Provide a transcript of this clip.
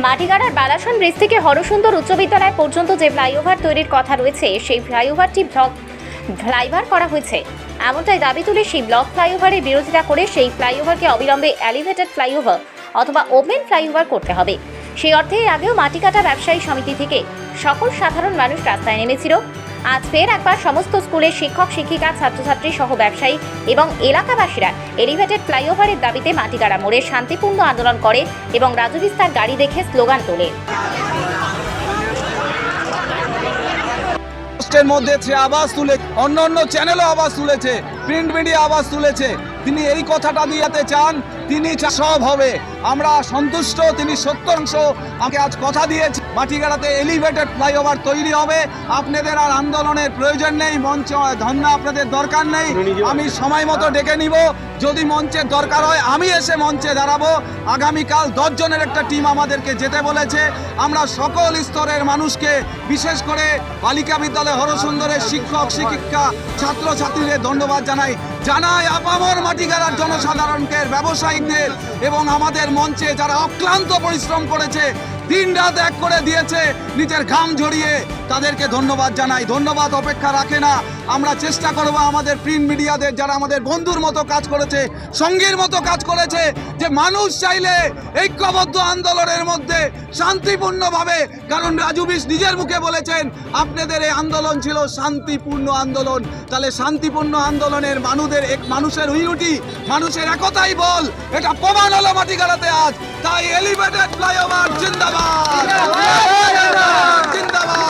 মাটিগাড়ার Balason bridge থেকে হরসুন্দর উচ্চ বিদ্যালয় পর্যন্ত যে ফ্লাইওভার তৈরির কথা রয়েছে সেই ফ্লাইওভারটি ব্লক ফ্লাইওভার করা হয়েছে। এমনটাই দাবি তুলে সেই ব্লক ফ্লাইওভারের বিরোধিতা করে সেই ফ্লাইওভারকে অবিলম্বে এলিভেটেড ফ্লাইওভার অথবা ওপেন ফ্লাইওভার করতে হবে। সেই অর্থে আগেও মাটিকাটা ব্যবসায়ী সমিতি থেকে সকল সাধারণ মানুষ রাস্তায় নেমেছিল। আজ ফের একবার সমস্ত স্কুলের শিক্ষক শিক্ষিকা ছাত্রছাত্রী সহ ব্যবসায়ী এবং এলাকাবাসীরা এলিভেটেড ফ্লাইওভারের দাবিতে মাটিগাড়া মোড়ে শান্তিপূর্ণ আন্দোলন করে এবং রাজু বিস্তার গাড়ি দেখে স্লোগান তোলে। পোস্টের মধ্যে সে আওয়াজ তুলে অন্য চ্যানেলও আওয়াজ তুলেছে, প্রিন্ট মিডিয়া আওয়াজ তুলেছে। তিনি এই কথাটা দিতে চান তিনি সব হবে, আমরা সন্তুষ্ট, তিনি 70% আমাকে আজ কথা দিয়েছে মাটিগাড়াতে এলিভেটেড ফ্লাইওভার তৈরি হবে। আপনাদের আর আন্দোলনের প্রয়োজন নেই, মঞ্চ ধর্ণা আপনাদের দরকার নেই, আমি সময় মতো ডেকে নিব। যদি মঞ্চের দরকার হয় আমি এসে মঞ্চে দাঁড়াবো। আগামীকাল 10 জনের একটা টিম আমাদেরকে যেতে বলেছে। আমরা সকল স্তরের মানুষকে, বিশেষ করে বালিকা বিদ্যালয় হরসুন্দরের শিক্ষক শিক্ষিকা ছাত্রছাত্রীদের ধন্যবাদ জানাই আপামর মাটিগাড়ার জনসাধারণকে, ব্যবসায়ীদের এবং আমাদের মঞ্চে যারা অক্লান্ত পরিশ্রম করেছে, দিন রাত এক করে দিয়েছে নিজের ঘাম ঝরিয়ে, তাদেরকে ধন্যবাদ জানাই। ধন্যবাদ অপেক্ষা রাখে না। আমরা চেষ্টা করব আমাদের প্রিন্ট মিডিয়াদের যারা আমাদের বন্ধুর মতো কাজ করেছে, সঙ্গীর মতো কাজ করেছে, যে মানুষ চাইলে ঐক্যবদ্ধ আন্দোলনের মধ্যে শান্তিপূর্ণভাবে, কারণ রাজু বিশ নিজের মুখে বলেছেন আপনাদের এই আন্দোলন ছিল শান্তিপূর্ণ আন্দোলন। তাহলে শান্তিপূর্ণ আন্দোলনের মানুষের ইউনিটি, মানুষের একতাই বল, এটা প্রমাণ হলো মাটিগাড়াতে আজ। তাই এলিভেটেড ফ্লাইওভার জিন্দাবাদ, জিন্দাবাদ, জিন্দাবাদ।